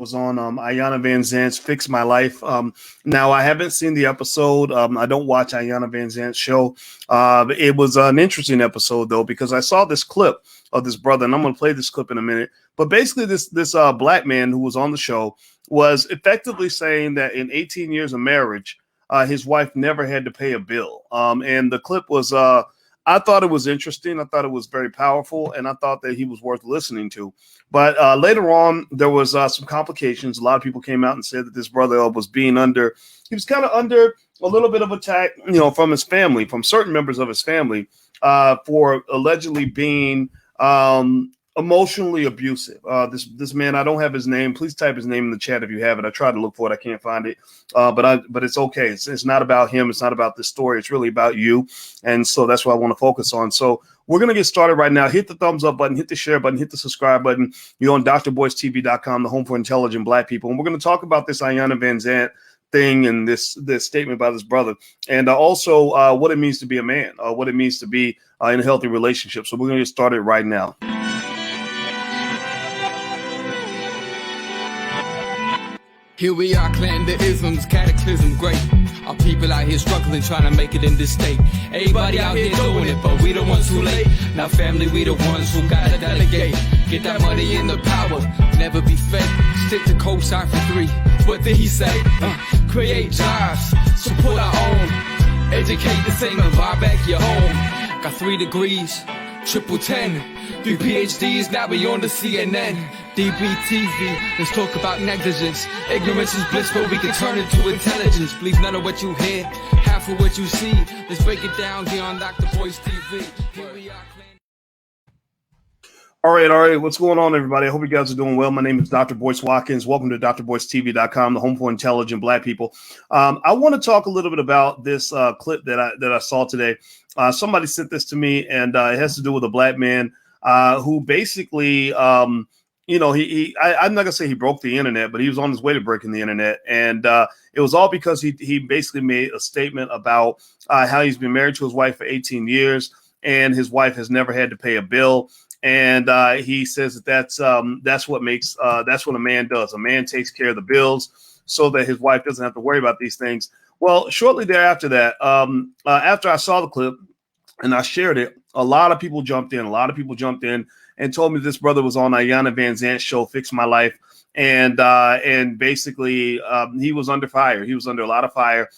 was on Iyanla Vanzant's Fix My Life. Now, I haven't seen the episode. I don't watch Iyanla Vanzant's show. It was an interesting episode, though, because I saw this clip of this brother, and I'm going to play this clip in a minute. But basically, this black man who was on the show was effectively saying that in 18 years of marriage, his wife never had to pay a bill. And the clip was I thought it was interesting. I thought it was very powerful, and I thought that he was worth listening to. But later on, there was some complications. A lot of people came out and said that this brother was being he was kind of under a little bit of attack, from his family, from certain members of his family, for allegedly being emotionally abusive. This man, I don't have his name. Please type his name in the chat if you have it. I tried to look for it. I can't find it. But it's okay. It's not about him. It's not about this story. It's really about you. And so that's what I want to focus on. So we're going to get started right now. Hit the thumbs up button, hit the share button, hit the subscribe button. You're on drboycetv.com, the home for intelligent Black people. And we're going to talk about this Iyanla Vanzant thing and this statement by this brother, and also what it means to be a man, what it means to be in a healthy relationship. So we're going to get started right now. Here we are, clan the isms, cataclysm, great. Our people out here struggling, trying to make it in this state. Everybody out here doing it, but we the ones too late. Now family, we the ones who gotta delegate. Get that money in the power, never be fake. Stick to cosign for 3. What did he say? Create jobs, support our own. Educate the same and buy back your home. Got 3 degrees, triple 10. 3 PhDs, now we on the CNN. DBTV, let's talk about negligence. Ignorance is bliss, but we can turn it to intelligence. Believe none of what you hear, half of what you see. Let's break it down here on Dr Boyce TV. Here we are. All right. What's going on, everybody? I hope you guys are doing well. My name is Dr. Boyce Watkins. Welcome to drboycetv.com, the home for intelligent Black people. I want to talk a little bit about this clip that I saw today. Somebody sent this to me, and it has to do with a black man who basically, I'm not going to say he broke the internet, but he was on his way to breaking the internet. And it was all because he basically made a statement about how he's been married to his wife for 18 years, and his wife has never had to pay a bill. And he says that's what a man does. A man takes care of the bills so that his wife doesn't have to worry about these things. Well, shortly thereafter that, after I saw the clip and I shared it, a lot of people jumped in and told me this brother was on Iyanla Vanzant's show, Fix My Life. And basically he was under fire. He was under a lot of fire.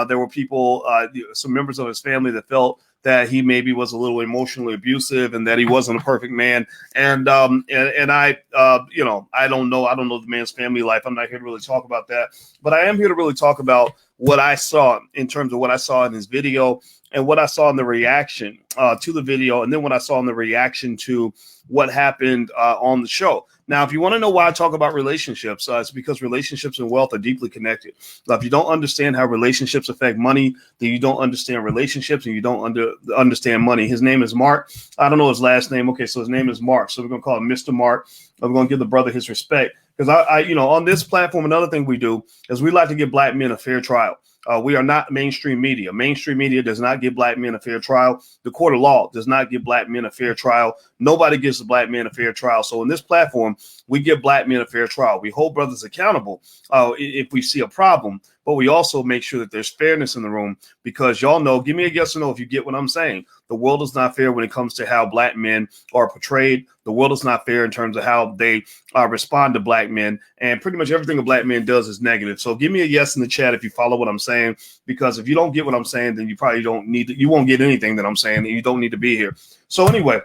There were people, some members of his family that felt that he maybe was a little emotionally abusive and that he wasn't a perfect man. And I don't know the man's family life. I'm not here to really talk about that, but I am here to really talk about what I saw in terms of what I saw in his video and what I saw in the reaction to the video. And then what I saw in the reaction to what happened on the show. Now, if you want to know why I talk about relationships, it's because relationships and wealth are deeply connected. If you don't understand how relationships affect money, then you don't understand relationships and you don't understand money. His name is Mark. I don't know his last name. Okay, so his name is Mark. So we're going to call him Mr. Mark. We're going to give the brother his respect. Because I on this platform, another thing we do is we like to give Black men a fair trial. We are not mainstream media. Mainstream media does not give Black men a fair trial. The court of law does not give Black men a fair trial. Nobody gives the Black men a fair trial. So in this platform, we give Black men a fair trial. We hold brothers accountable if we see a problem, but we also make sure that there's fairness in the room, because y'all know, give me a yes or no if you get what I'm saying. The world is not fair when it comes to how Black men are portrayed. The world is not fair in terms of how they respond to Black men. And pretty much everything a Black man does is negative. So give me a yes in the chat if you follow what I'm saying, because if you don't get what I'm saying, then you probably you won't get anything that I'm saying, and you don't need to be here. So anyway,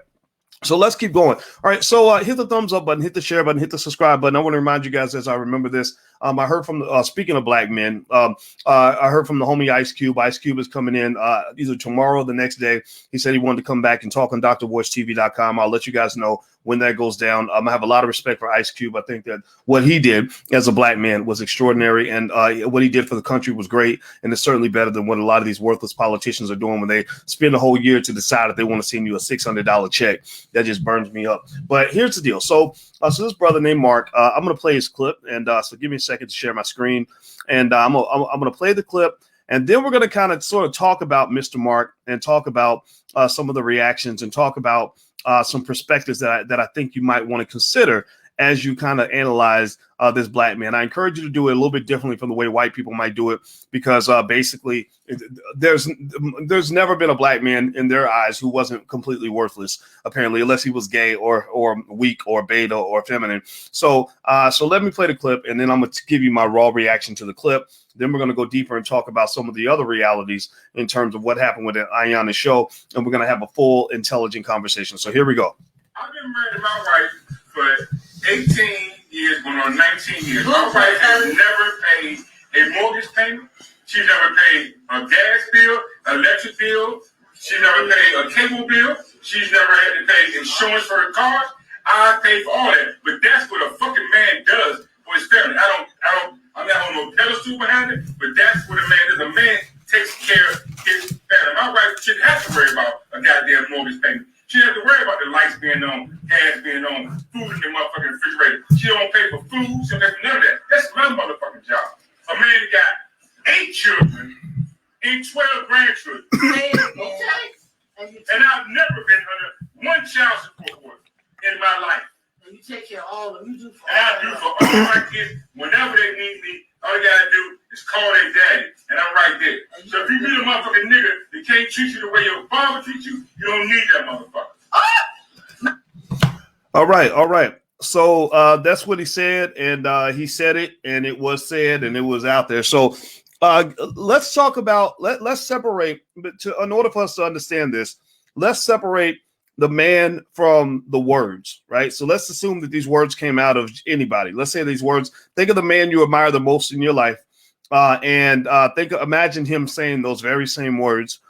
so let's keep going. All right. So hit the thumbs up button, hit the share button, hit the subscribe button. I want to remind you guys, as I remember this, I heard from speaking of Black men, I heard from the homie Ice Cube. Ice Cube is coming in either tomorrow or the next day. He said he wanted to come back and talk on drboycetv.com. I'll let you guys know when that goes down. I have a lot of respect for Ice Cube. I think that what he did as a Black man was extraordinary, and what he did for the country was great, and it's certainly better than what a lot of these worthless politicians are doing when they spend a whole year to decide if they want to send you a $600 check. That just burns me up. But here's the deal. So this brother named Mark, I'm going to play his clip, and so give me a second to share my screen, and I'm going to play the clip. And then we're going to kind of sort of talk about Mr. Mark and talk about some of the reactions and talk about some perspectives that I think you might want to consider as you kind of analyze this black man. I encourage you to do it a little bit differently from the way white people might do it, because basically there's never been a black man in their eyes who wasn't completely worthless, apparently, unless he was gay or weak or beta or feminine. So let me play the clip, and then I'm going to give you my raw reaction to the clip. Then we're going to go deeper and talk about some of the other realities in terms of what happened with the Iyanla show, and we're going to have a full, intelligent conversation. So here we go. I've been married to my wife for 18 years, going on 19 years. My wife has never paid a mortgage payment. She's never paid a gas bill, electric bill. She's never paid a cable bill. She's never had to pay insurance for her cars. I pay for all that, but that's what a fucking man does for his family. I'm not on no pedestal behind it, but that's what a man does. A man takes care of his family. My wife shouldn't have to worry about a goddamn mortgage payment. She doesn't have to worry about the lights being on, gas being on, food in the motherfucking refrigerator. She don't pay for food. She don't pay for none of that. That's my motherfucking job. A man that got 8 children and 12 grandchildren. And I've never been under one child support order in my life. And you take care of all of them. You do for and I do for all my kids whenever they need me. All you gotta do is call their daddy, and I'm right there. So if you meet a motherfucking nigga that can't treat you the way your father treats you, you don't need that motherfucker. All right. So that's what he said, and he said it, and it was said, and it was out there. So let's talk about let's separate. But in order for us to understand this, let's separate the man from the words, right? So let's assume that these words came out of anybody. Let's say these words. Think of the man you admire the most in your life, and imagine him saying those very same words.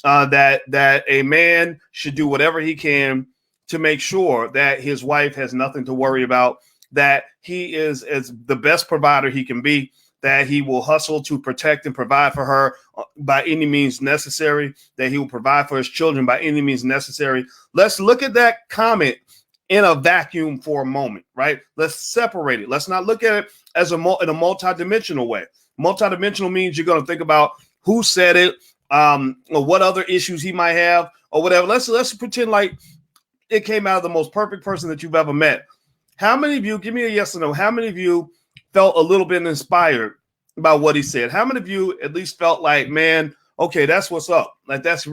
That a man should do whatever he can to make sure that his wife has nothing to worry about, that he is as the best provider he can be, that he will hustle to protect and provide for her by any means necessary, that he will provide for his children by any means necessary. Let's look at that comment in a vacuum for a moment, right? Let's separate it. Let's not look at it as in a multidimensional way. Multidimensional means you're going to think about who said it, or what other issues he might have, or whatever. Let's pretend like it came out of the most perfect person that you've ever met. How many of you, give me a yes or no, how many of you felt a little bit inspired by what he said? How many of you at least felt like, man, okay, that's what's up. Like, that's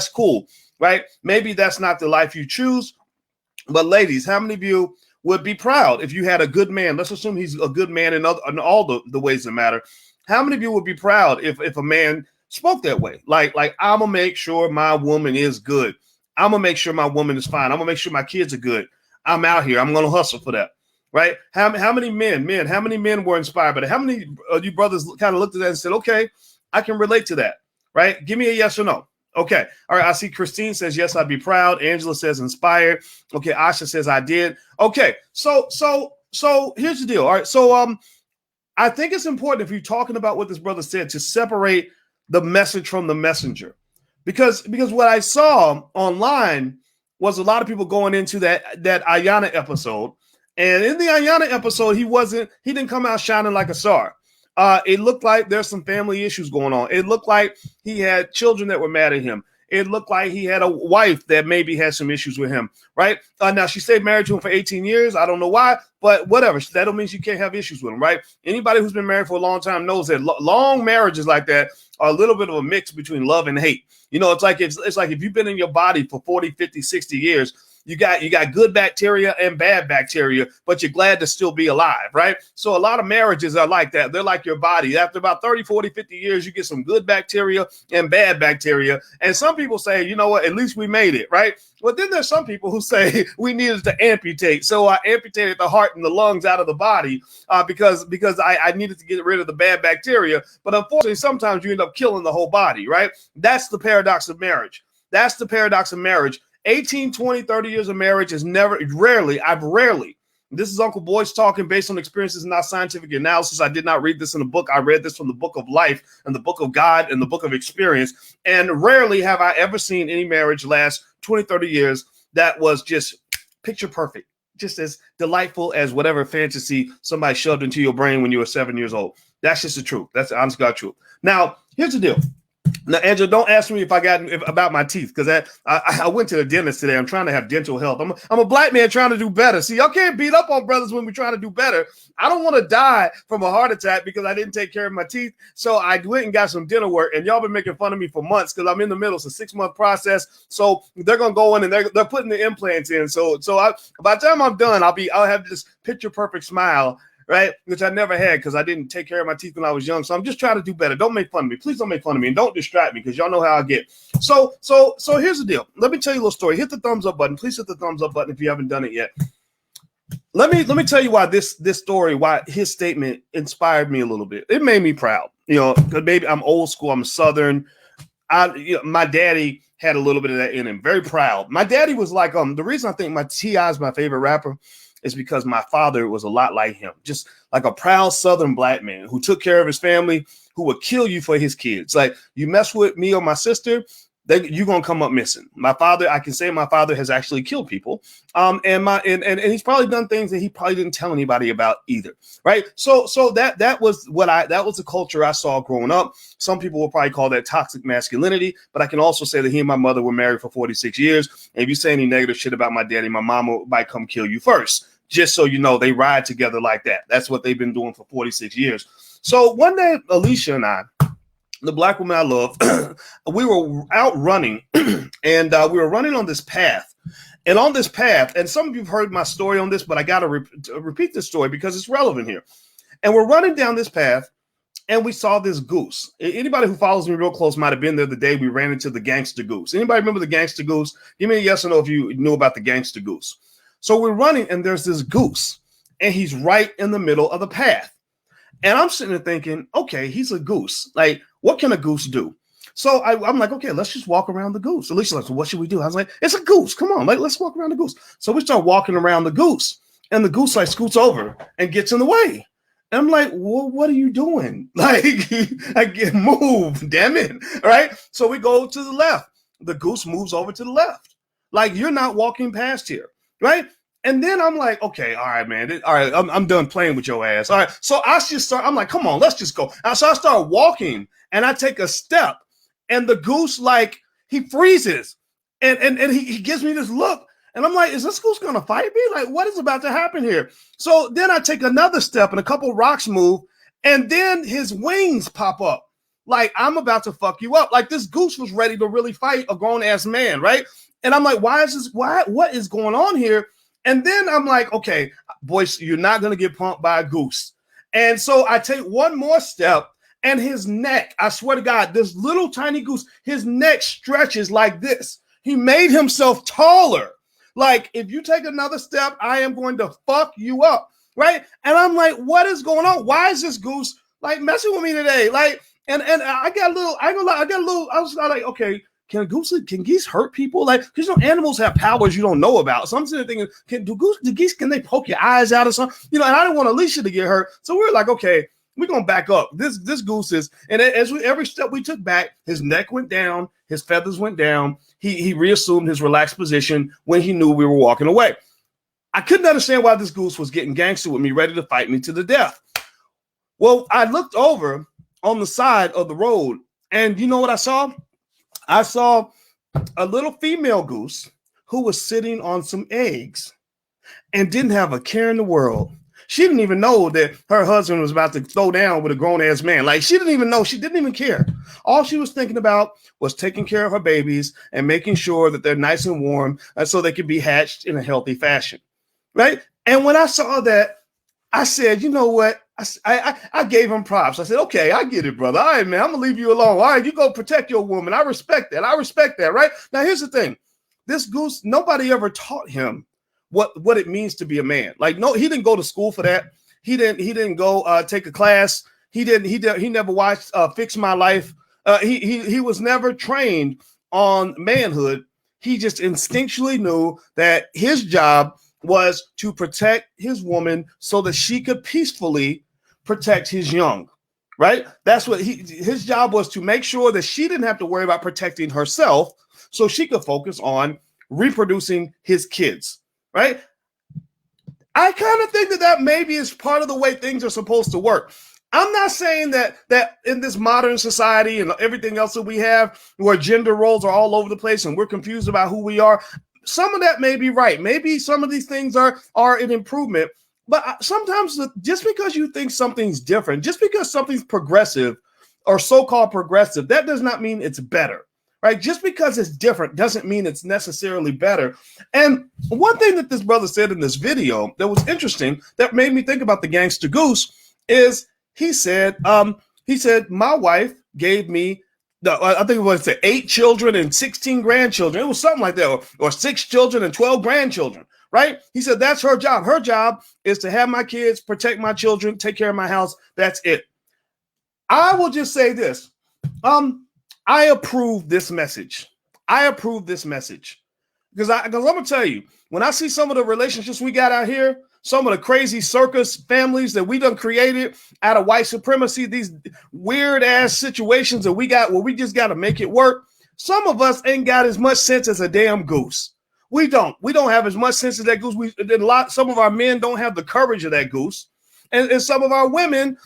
cool, right? Maybe that's not the life you choose, but ladies, how many of you would be proud if you had a good man? Let's assume he's a good man in all the ways that matter. How many of you would be proud if a man spoke that way? Like I'm going to make sure my woman is good. I'm going to make sure my woman is fine. I'm going to make sure my kids are good. I'm out here. I'm going to hustle for that. Right? How many men were inspired by that? How many of you brothers kind of looked at that and said, okay, I can relate to that, right? Give me a yes or no. Okay. All right. I see Christine says, yes, I'd be proud. Angela says inspired. Okay. Asha says I did. Okay. So here's the deal. All right. So I think it's important, if you're talking about what this brother said, to separate the message from the messenger, because what I saw online was a lot of people going into that Iyanla episode. And in the Iyanla episode, he didn't come out shining like a star. It looked like there's some family issues going on. It looked like he had children that were mad at him. It looked like he had a wife that maybe had some issues with him, right? Now, she stayed married to him for 18 years. I don't know why, but whatever. That don't mean you can't have issues with him, right? Anybody who's been married for a long time knows that long marriages like that are a little bit of a mix between love and hate. You know, it's like if you've been in your body for 40, 50, 60 years, you got good bacteria and bad bacteria, but you're glad to still be alive, right? So a lot of marriages are like that. They're like your body. After about 30, 40, 50 years, you get some good bacteria and bad bacteria. And some people say, you know what, at least we made it, right? Well, then there's some people who say we needed to amputate. So I amputated the heart and the lungs out of the body because I needed to get rid of the bad bacteria. But unfortunately, sometimes you end up killing the whole body, right? That's the paradox of marriage. 18, 20, 30 years of marriage is rarely, this is Uncle Boyce talking based on experiences, not scientific analysis. I did not read this in a book. I read this from the book of life and the book of God and the book of experience. And rarely have I ever seen any marriage last 20, 30 years that was just picture perfect, just as delightful as whatever fantasy somebody shoved into your brain when you were 7 years old. That's just the truth. That's the honest God truth. Now, here's the deal. Now, Angela, don't ask me about my teeth, because I went to the dentist today. I'm trying to have dental health. I'm a black man trying to do better. See, y'all can't beat up on brothers when we're trying to do better. I don't want to die from a heart attack because I didn't take care of my teeth. So I went and got some dental work, and y'all been making fun of me for months because I'm in the middle. It's a 6-month process. So they're gonna go in and they're putting the implants in. So by the time I'm done, I'll have this picture perfect smile, right? Which I never had because I didn't take care of my teeth when I was young. So I'm just trying to do better. Don't make fun of me. Please don't make fun of me, and don't distract me, because y'all know how I get. So here's the deal. Let me tell you a little story. Hit the thumbs up button. Please hit the thumbs up button if you haven't done it yet. Let me tell you why this story, why his statement inspired me a little bit. It made me proud. Because maybe I'm old school. I'm Southern. My daddy had a little bit of that in him. Very proud. My daddy was like, the reason I think T.I. is my favorite rapper is because my father was a lot like him, just like a proud Southern black man who took care of his family, who would kill you for his kids. Like, you mess with me or my sister, you're gonna come up missing. My father, I can say my father has actually killed people, and he's probably done things that he probably didn't tell anybody about either, right? So that was the culture I saw growing up. Some people will probably call that toxic masculinity, but I can also say that he and my mother were married for 46 years. And if you say any negative shit about my daddy, my mama might come kill you first. Just so you know, they ride together like that. That's what they've been doing for 46 years. So one day, Alicia and I, the black woman I love, we were out running, and we were running on this path. And on this path, and some of you have heard my story on this, but I got to repeat this story because it's relevant here. And we're running down this path, and we saw this goose. Anybody who follows me real close might have been there the day we ran into the gangster goose. Anybody remember the gangster goose? Give me a yes or no if you knew about the gangster goose. So we're running, and there's this goose, and he's right in the middle of the path. And I'm sitting there thinking, okay, he's a goose. Like, what can a goose do? So I'm like, okay, let's just walk around the goose. Alicia's like, so what should we do? I was like, it's a goose. Come on, let's walk around the goose. So we start walking around the goose, and the goose like scoots over and gets in the way. And I'm like, well, what are you doing? Like, I get moved, damn it. All right. So we go to the left. The goose moves over to the left. Like, you're not walking past here. Right. And then I'm like, okay, all right, man. All right, I'm done playing with your ass. All right. So I'm like, come on, let's just go. So I start walking, and I take a step, and the goose, like, he freezes, and he gives me this look. And I'm like, is this goose going to fight me? Like, what is about to happen here? So then I take another step, and a couple rocks move, and then his wings pop up. Like, I'm about to fuck you up. Like, this goose was ready to really fight a grown-ass man, right? And I'm like, what is going on here? And then I'm like, okay, Boyce, you're not going to get punked by a goose. And so I take one more step, and his neck, I swear to God, this little tiny goose, his neck stretches like this. He made himself taller. Like, if you take another step, I am going to fuck you up, right? And I'm like, what is going on? Why is this goose, like, messing with me today? Like, and I got a little, I was like, okay, Can geese hurt people? Like, because animals have powers you don't know about. So I'm sitting there thinking, do geese, can they poke your eyes out or something? And I didn't want Alicia to get hurt. So we were like, okay, we're gonna back up. This goose is, and every step we took back, his neck went down, his feathers went down. He reassumed his relaxed position when he knew we were walking away. I couldn't understand why this goose was getting gangster with me, ready to fight me to the death. Well, I looked over on the side of the road, and you know what I saw? I saw a little female goose who was sitting on some eggs and didn't have a care in the world. She didn't even know that her husband was about to throw down with a grown-ass man. Like, she didn't even know. She didn't even care. All she was thinking about was taking care of her babies and making sure that they're nice and warm so they can be hatched in a healthy fashion, right? And when I saw that, I said, you know what? I gave him props. I said, okay, I get it, brother. All right, man, I'm going to leave you alone. All right, you go protect your woman. I respect that, right? Now, here's the thing. This goose, nobody ever taught him what it means to be a man. Like, no, he didn't go to school for that. He didn't go take a class. He never watched Fix My Life. He was never trained on manhood. He just instinctually knew that his job was to protect his woman so that she could peacefully protect his young, right? That's what his job was, to make sure that she didn't have to worry about protecting herself so she could focus on reproducing his kids, right? I kind of think that maybe is part of the way things are supposed to work. I'm not saying that in this modern society and everything else that we have, where gender roles are all over the place and we're confused about who we are, some of that may be right. Maybe some of these things are an improvement. But sometimes just because you think something's different, just because something's progressive or so-called progressive, that does not mean it's better, right? Just because it's different doesn't mean it's necessarily better. And one thing that this brother said in this video that was interesting, that made me think about the gangster goose, is he said, my wife gave me, I think it was 8 children and 16 grandchildren. It was something like that, or 6 children and 12 grandchildren, right? He said that's her job. Her job is to have my kids, protect my children, take care of my house. That's it. I will just say this. I approve this message. I approve this message because I'm going to tell you, when I see some of the relationships we got out here, some of the crazy circus families that we done created out of white supremacy, these weird ass situations that we got where we just got to make it work. Some of us ain't got as much sense as a damn goose. We don't have as much sense as that goose. Some of our men don't have the courage of that goose. And some of our women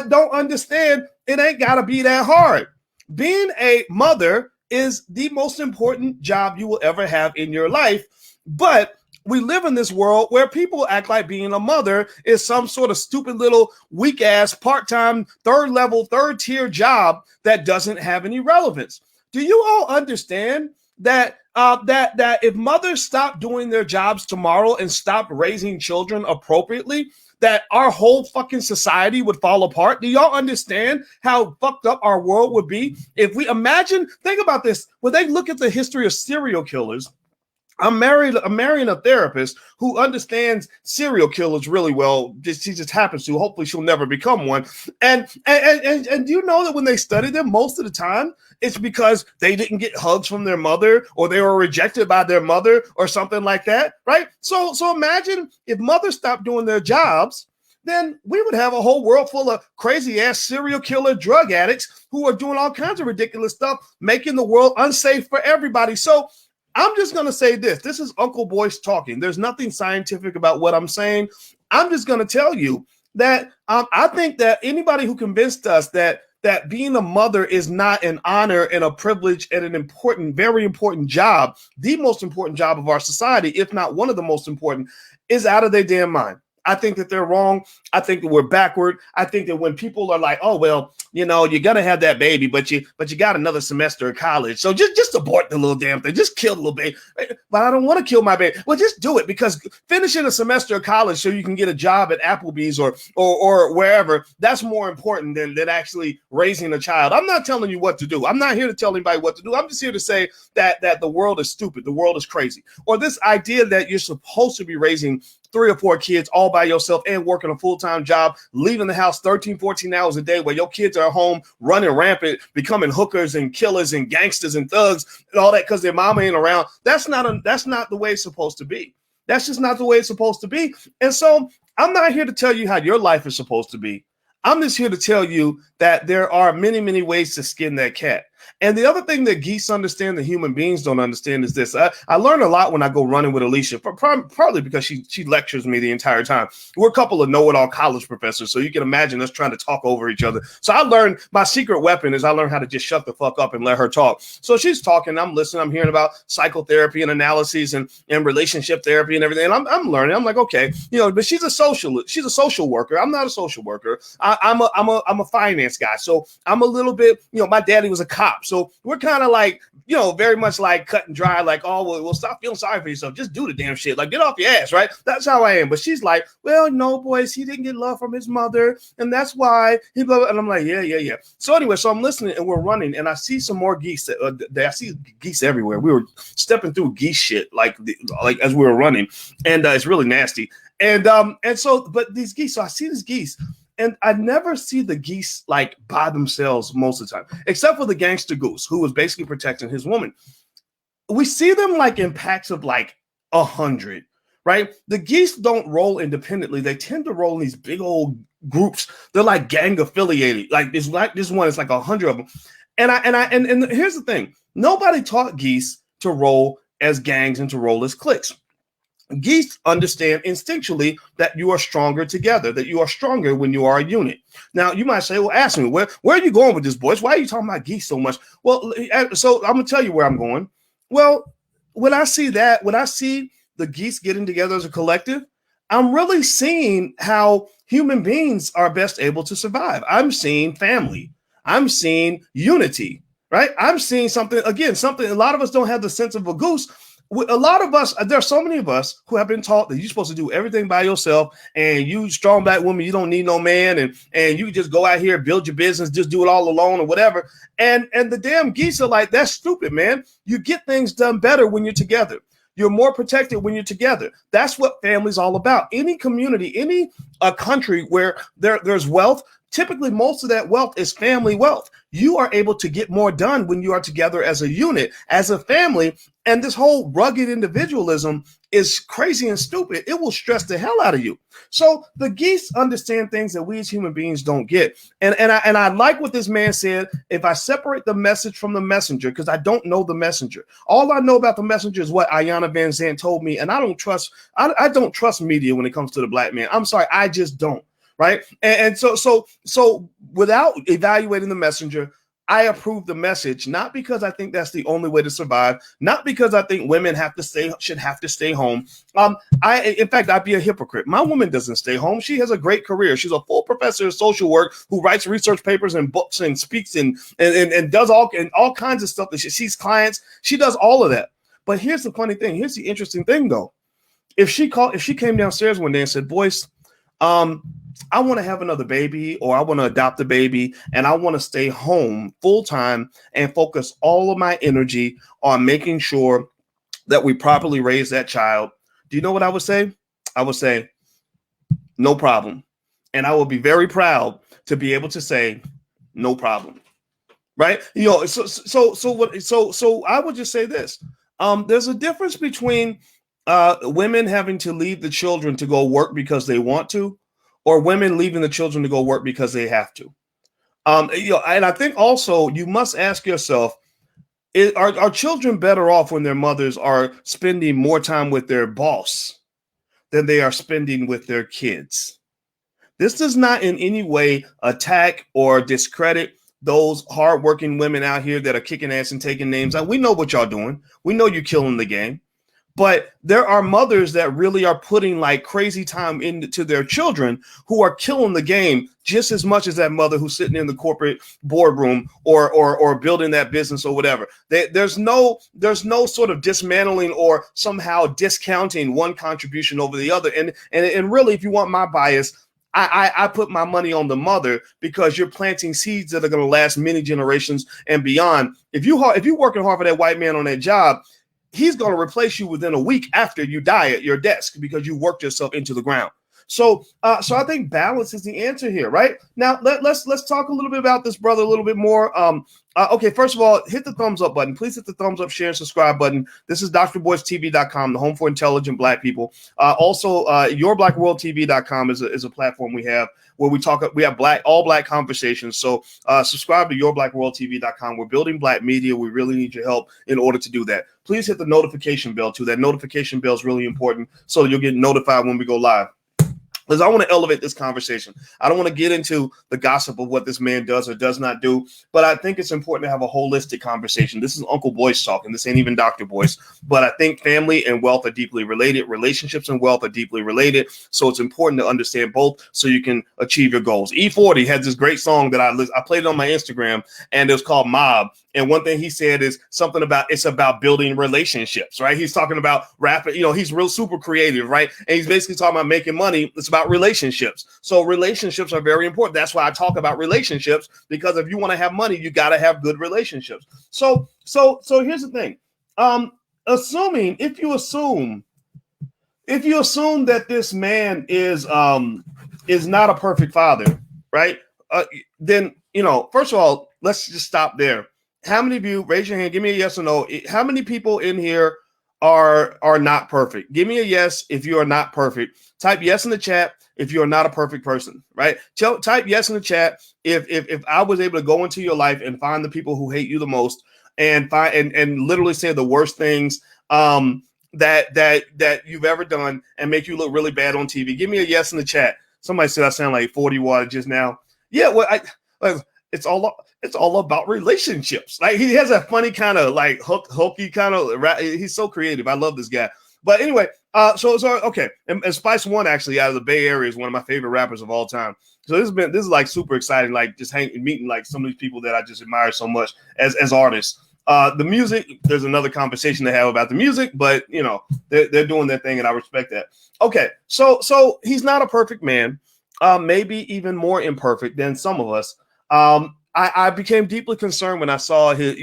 don't understand it ain't got to be that hard. Being a mother is the most important job you will ever have in your life. But we live in this world where people act like being a mother is some sort of stupid little weak ass part-time third tier job that doesn't have any relevance. Do you all understand that that if mothers stop doing their jobs tomorrow and stop raising children appropriately, that our whole fucking society would fall apart? Do y'all understand how fucked up our world would be if we think about this, when they look at the history of serial killers. I'm marrying a therapist who understands serial killers really well. She just happens to. Hopefully she'll never become one. And you know that when they study them, most of the time, it's because they didn't get hugs from their mother, or they were rejected by their mother, or something like that, right? So imagine if mothers stopped doing their jobs, then we would have a whole world full of crazy ass serial killer drug addicts who are doing all kinds of ridiculous stuff, making the world unsafe for everybody. So I'm just going to say this. This is Uncle Boyce talking. There's nothing scientific about what I'm saying. I'm just going to tell you that I think that anybody who convinced us that being a mother is not an honor and a privilege and an important, very important job, the most important job of our society, if not one of the most important, is out of their damn mind. I think that they're wrong. I think that we're backward. I think that when people are like, oh, well, you know, you're going to have that baby, but you got another semester of college. So just abort the little damn thing. Just kill the little baby. But I don't want to kill my baby. Well, just do it, because finishing a semester of college so you can get a job at Applebee's or wherever, that's more important than actually raising a child. I'm not telling you what to do. I'm not here to tell anybody what to do. I'm just here to say that the world is stupid. The world is crazy. Or this idea that you're supposed to be raising 3 or 4 kids all by yourself and working a full-time job, leaving the house 13, 14 hours a day while your kids are at home running rampant, becoming hookers and killers and gangsters and thugs and all that because their mama ain't around. That's not the way it's supposed to be. That's just not the way it's supposed to be. And so I'm not here to tell you how your life is supposed to be. I'm just here to tell you that there are many, many ways to skin that cat. And the other thing that geese understand that human beings don't understand is this. I learn a lot when I go running with Alicia, partly because she lectures me the entire time. We're a couple of know-it-all college professors, so you can imagine us trying to talk over each other. So I learned, my secret weapon is I learned how to just shut the fuck up and let her talk. So she's talking, I'm listening, I'm hearing about psychotherapy and analyses and relationship therapy and everything. And I'm learning. I'm like, okay, you know, but she's a social worker. I'm not a social worker. I'm a finance guy. So I'm a little bit, you know, my daddy was a cop. So we're kind of like, you know, very much like cut and dry, like, oh, well, stop feeling sorry for yourself. Just do the damn shit. Like, get off your ass, right? That's how I am. But she's like, well, no, Boyce, he didn't get love from his mother. And that's why he blah, blah. And I'm like, yeah. So anyway, so I'm listening and we're running and I see some more geese. I see geese everywhere. We were stepping through geese shit, like as we were running. And it's really nasty. And so, but these geese, so I see these geese. And I never see the geese like by themselves most of the time, except for the gangster goose who was basically protecting his woman. We see them like in packs of like 100, right? The geese don't roll independently. They tend to roll in these big old groups. They're like gang affiliated. Like this one is like 100 of them. And here's the thing. Nobody taught geese to roll as gangs and to roll as cliques. Geese understand instinctually that you are stronger together, that you are stronger when you are a unit. Now, you might say, well, ask me, where are you going with this, Boyce? Why are you talking about geese so much? Well, so I'm going to tell you where I'm going. Well, when I see the geese getting together as a collective, I'm really seeing how human beings are best able to survive. I'm seeing family. I'm seeing unity, right? I'm seeing something a lot of us don't have the sense of a goose. A lot of us, there are so many of us who have been taught that you're supposed to do everything by yourself, and you strong black woman, you don't need no man, and you just go out here, build your business, just do it all alone or whatever. And the damn geese are like, that's stupid, man. You get things done better when you're together. You're more protected when you're together. That's what family's all about. Any community, any country where there's wealth, typically most of that wealth is family wealth. You are able to get more done when you are together as a unit, as a family. And this whole rugged individualism is crazy and stupid. It will stress the hell out of you. So the geese understand things that we as human beings don't get. And I like what this man said. If I separate the message from the messenger, because I don't know the messenger, all I know about the messenger is what Iyanla Vanzant told me. And I don't trust media when it comes to the black man. I'm sorry, I just don't. Right. And so without evaluating the messenger, I approve the message, not because I think that's the only way to survive, not because I think women should have to stay home. In fact, I'd be a hypocrite. My woman doesn't stay home. She has a great career. She's a full professor of social work who writes research papers and books and speaks and does all kinds of stuff. That she sees clients. She does all of that. But here's the funny thing. Here's the interesting thing, though. If she came downstairs one day and said, Boyce, I want to have another baby, or I want to adopt a baby, and I want to stay home full time and focus all of my energy on making sure that we properly raise that child. Do you know what I would say? I would say, no problem. And I will be very proud to be able to say, no problem. Right? You know, so I would just say this. There's a difference between women having to leave the children to go work because they want to, or women leaving the children to go work because they have to. And I think also you must ask yourself, are children better off when their mothers are spending more time with their boss than they are spending with their kids? This does not in any way attack or discredit those hardworking women out here that are kicking ass and taking names. We know what y'all doing. We know you're killing the game. But there are mothers that really are putting like crazy time into their children who are killing the game just as much as that mother who's sitting in the corporate boardroom or building that business or whatever. There's no sort of dismantling or somehow discounting one contribution over the other. And really, if you want my bias, I put my money on the mother, because you're planting seeds that are going to last many generations and beyond. If you're working hard for that white man on that job, he's going to replace you within a week after you die at your desk because you worked yourself into the ground. So I think balance is the answer here, right? Now let's talk a little bit about this brother a little bit more. Okay, first of all, hit the thumbs up button. Please hit the thumbs up, share, and subscribe button. This is drboycetv.com, the home for intelligent black people. Also, yourblackworldtv.com is a platform we have where we have all black conversations. So subscribe to yourblackworldtv.com. We're building black media. We really need your help in order to do that. Please hit the notification bell too. That notification bell is really important, so you'll get notified when we go live. Because I want to elevate this conversation. I don't want to get into the gossip of what this man does or does not do, but I think it's important to have a holistic conversation. This is Uncle Boyce talking. This ain't even Dr. Boyce, but I think family and wealth are deeply related. Relationships and wealth are deeply related. So it's important to understand both so you can achieve your goals. E40 has this great song that I played it on my Instagram, and it was called Mob. And one thing he said is something about it's about building relationships, right? He's talking about rapping, he's real super creative, right? And he's basically talking about making money. It's about relationships. So relationships are very important. That's why I talk about relationships, because if you want to have money, you got to have good relationships. So here's the thing. If you assume that this man is not a perfect father, right? Then, first of all, let's just stop there. How many of you, raise your hand, give me a yes or no. How many people in here are not perfect? Give me a yes if you are not perfect. Type yes in the chat if you are not a perfect person, right? Type yes in the chat if I was able to go into your life and find the people who hate you the most and literally say the worst things that you've ever done and make you look really bad on TV? Give me a yes in the chat. Somebody said I sound like 40 watt just now. Yeah, well, it's all about relationships. Like, he has a funny kind of like hokey kind of. He's so creative. I love this guy. But anyway, so okay, and Spice One, actually, out of the Bay Area, is one of my favorite rappers of all time. So this is like super exciting, like just meeting like some of these people that I just admire so much as artists. The music, there's another conversation to have about the music, but you know, they're doing their thing, and I respect that. Okay, so he's not a perfect man, maybe even more imperfect than some of us. I became deeply concerned when I saw his,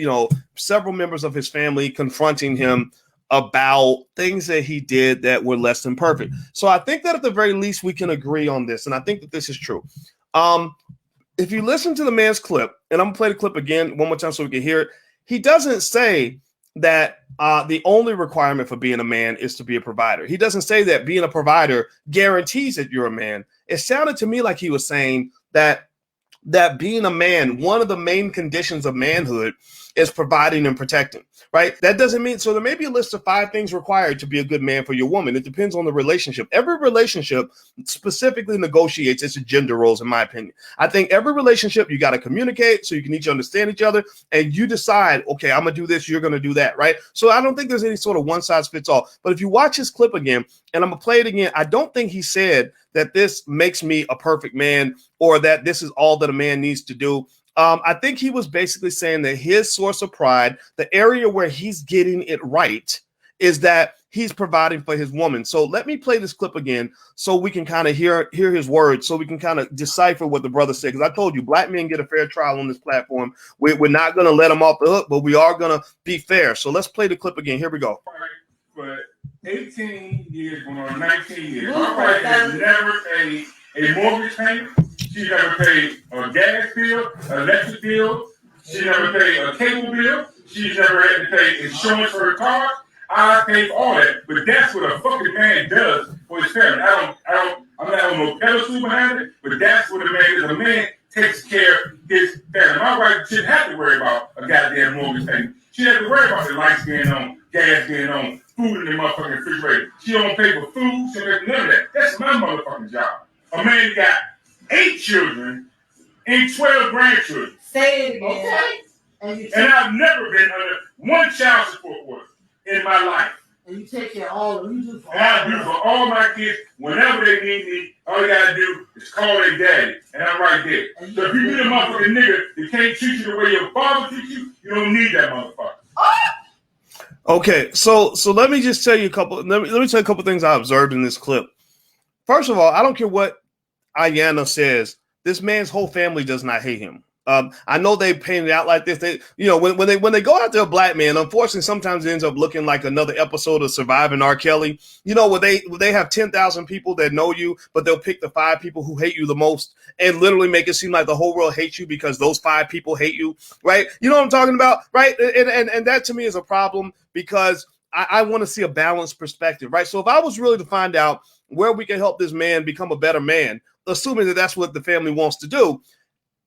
several members of his family confronting him about things that he did that were less than perfect. So I think that at the very least we can agree on this, and I think that this is true. If you listen to the man's clip, and I'm gonna play the clip again one more time so we can hear it, he doesn't say that the only requirement for being a man is to be a provider. He doesn't say that being a provider guarantees that you're a man. It sounded to me like he was saying that being a man, one of the main conditions of manhood is providing and protecting, right? That doesn't mean, so there may be a list of 5 things required to be a good man for your woman. It depends on the relationship. Every relationship specifically negotiates its gender roles, in my opinion. I think every relationship, you got to communicate so you can each understand each other, and you decide, okay, I'm going to do this, you're going to do that, right? So I don't think there's any sort of one size fits all. But if you watch his clip again, and I'm going to play it again, I don't think he said that this makes me a perfect man or that this is all that a man needs to do. I think he was basically saying that his source of pride, the area where he's getting it right, is that he's providing for his woman. So let me play this clip again so we can kind of hear his words, so we can kind of decipher what the brother said. Because I told you, black men get a fair trial on this platform. We're not going to let them off the hook, but we are going to be fair. So let's play the clip again. Here we go. For 18 years, going on 19 years, my wife has never paid a mortgage payment. She never paid a gas bill, electric bill. She never paid a cable bill. She never had to pay insurance for her car. I pay for all that, but that's what a fucking man does for his family. I'm not on no pedestal behind it, but that's what a man is. A man takes care of his family. My wife shouldn't have to worry about a goddamn mortgage payment. She doesn't have to worry about the lights being on, gas being on, food in the motherfucking refrigerator. She don't pay for food. She don't pay for none of that. That's my motherfucking job. A man got 8 children and 12 grandchildren. Say it again. Okay. And I've never been under one child support order in my life. And you take care of all of them. You do for and I do for all my kids. Whenever they need me, all you gotta do is call their daddy, and I'm right there. So if you meet a motherfucking nigga that can't treat you the way your father treats you, you don't need that motherfucker. Okay, so let me just tell you a couple. Let me tell you a couple things I observed in this clip. First of all, I don't care what Iyanla says. This man's whole family does not hate him. I know they paint it out like this. They, when they go after a black man, unfortunately, sometimes it ends up looking like another episode of Surviving R. Kelly. Where they have 10,000 people that know you, but they'll pick the 5 people who hate you the most and literally make it seem like the whole world hates you because those 5 people hate you, right? You know what I'm talking about, right? And that to me is a problem because I want to see a balanced perspective, right? So if I was really to find out where we can help this man become a better man, assuming that that's what the family wants to do,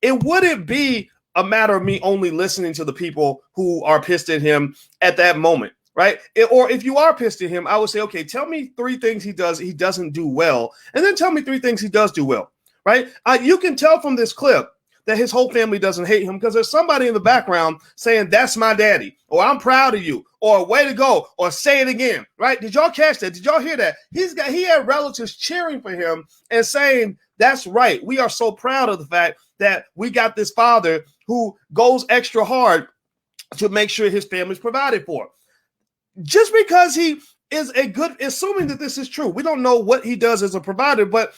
it wouldn't be a matter of me only listening to the people who are pissed at him at that moment, right? Or if you are pissed at him, I would say, okay, tell me 3 things he doesn't do well, and then tell me 3 things he does do well, right? You can tell from this clip that his whole family doesn't hate him because there's somebody in the background saying, that's my daddy, or I'm proud of you, or way to go, or say it again, right? Did y'all catch that? Did y'all hear that? He had relatives cheering for him and saying, that's right. We are so proud of the fact that we got this father who goes extra hard to make sure his family's provided for. Just because he is assuming that this is true, we don't know what he does as a provider, but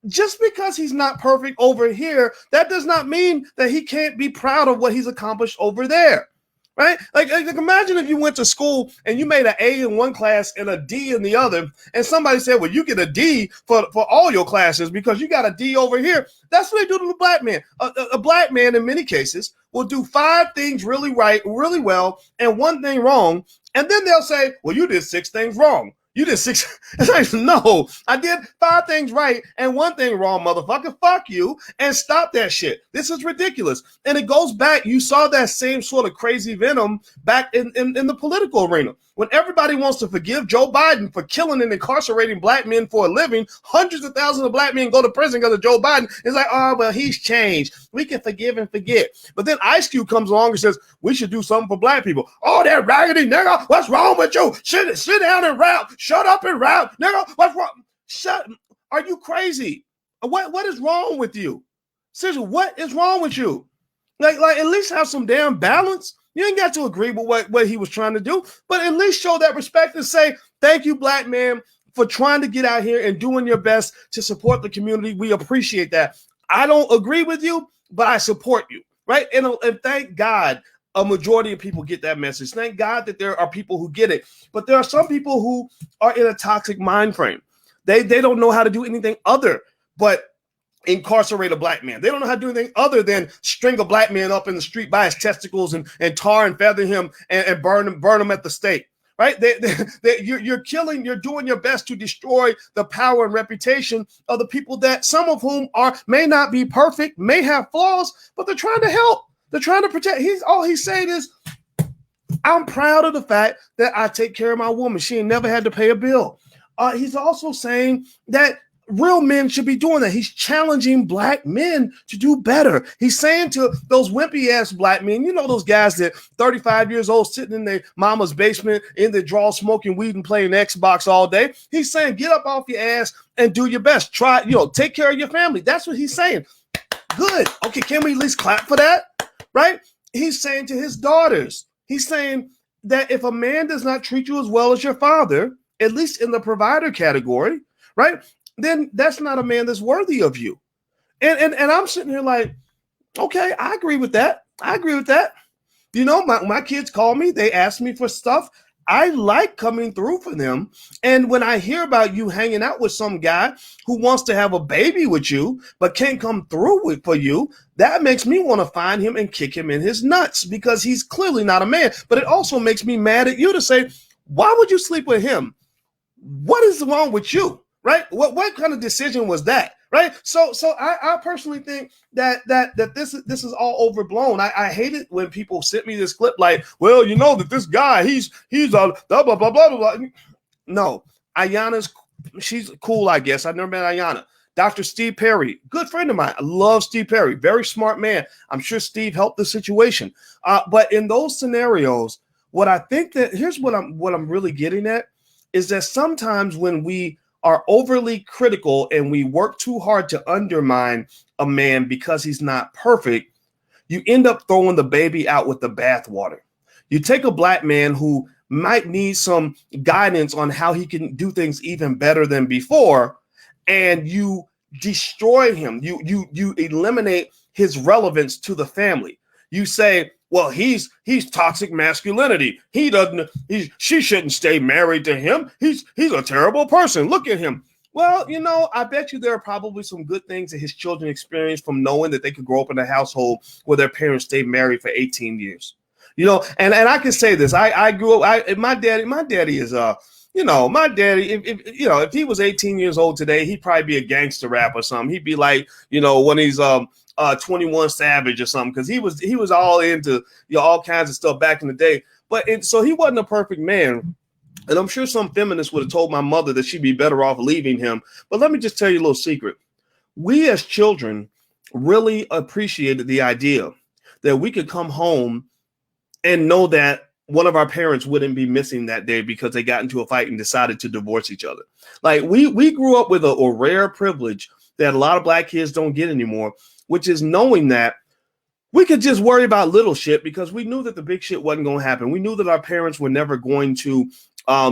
just because he's not perfect over here, that does not mean that he can't be proud of what he's accomplished over there. Right? Like imagine if you went to school and you made an A in one class and a D in the other, and somebody said, well, you get a D for all your classes because you got a D over here. That's what they do to the black man. A black man, in many cases, will do 5 things really right, really well, and 1 thing wrong. And then they'll say, well, you did 6 things wrong. You did 6. It's like, no, I did 5 things right and 1 thing wrong, motherfucker. Fuck you, and stop that shit. This is ridiculous. And it goes back. You saw that same sort of crazy venom back in the political arena. When everybody wants to forgive Joe Biden for killing and incarcerating black men for a living, hundreds of thousands of black men go to prison because of Joe Biden. It's like, oh, well, he's changed. We can forgive and forget. But then Ice Cube comes along and says, we should do something for black people. Oh, that raggedy nigga, what's wrong with you? Sit down and rap. Shut up and rap. Nigga, what's wrong? Are you crazy? What is wrong with you? Seriously, what is wrong with you? Like at least have some damn balance. You ain't got to agree with what he was trying to do, but at least show that respect and say, thank you, black man, for trying to get out here and doing your best to support the community. We appreciate that. I don't agree with you, but I support you, right? And thank God a majority of people get that message. Thank God that there are people who get it, but there are some people who are in a toxic mind frame. They don't know how to do anything other but incarcerate a black man. They don't know how to do anything other than string a black man up in the street by his testicles and tar and feather him and burn him at the stake. Right? You're doing your best to destroy the power and reputation of the people that some of whom may not be perfect, may have flaws, but they're trying to help. They're trying to protect. All he's saying is, I'm proud of the fact that I take care of my woman. She ain't never had to pay a bill. He's also saying that real men should be doing that. He's challenging black men to do better. He's saying to those wimpy ass black men, you know, those guys that 35 years old sitting in their mama's basement in their drawer smoking weed and playing Xbox all day. He's saying, get up off your ass and do your best. Try, take care of your family. That's what he's saying. Good. Okay, can we at least clap for that? Right? He's saying to his daughters, he's saying that if a man does not treat you as well as your father, at least in the provider category, right, then that's not a man that's worthy of you. And I'm sitting here like, okay, I agree with that. I agree with that. My kids call me. They ask me for stuff. I like coming through for them. And when I hear about you hanging out with some guy who wants to have a baby with you, but can't come through for you, that makes me want to find him and kick him in his nuts because he's clearly not a man. But it also makes me mad at you to say, why would you sleep with him? What is wrong with you? Right? What kind of decision was that? Right? So I personally think that this is all overblown. I hate it when people send me this clip like, well, that this guy, he's blah, blah, blah, blah, blah, blah. No, she's cool, I guess. I've never met Iyanla. Dr. Steve Perry, good friend of mine. I love Steve Perry. Very smart man. I'm sure Steve helped the situation. But in those scenarios, what I think that here's what I'm really getting at is that sometimes when we are overly critical and we work too hard to undermine a man because he's not perfect, you end up throwing the baby out with the bathwater. You take a black man who might need some guidance on how he can do things even better than before, and you destroy him. You eliminate his relevance to the family. You say, well, he's toxic masculinity. She shouldn't stay married to him. He's a terrible person. Look at him. Well, I bet you there are probably some good things that his children experience from knowing that they could grow up in a household where their parents stayed married for 18 years. And I can say this. I grew up. My daddy is my daddy, if he was 18 years old today, he'd probably be a gangster rap or something. He'd be like, when he's 21 Savage or something, because he was all into all kinds of stuff back in the day. So he wasn't a perfect man. And I'm sure some feminists would have told my mother that she'd be better off leaving him. But let me just tell you a little secret. We as children really appreciated the idea that we could come home and know that one of our parents wouldn't be missing that day because they got into a fight and decided to divorce each other. Like we grew up with a rare privilege that a lot of black kids don't get anymore, which is knowing that we could just worry about little shit because we knew that the big shit wasn't going to happen. We knew that our parents were never going to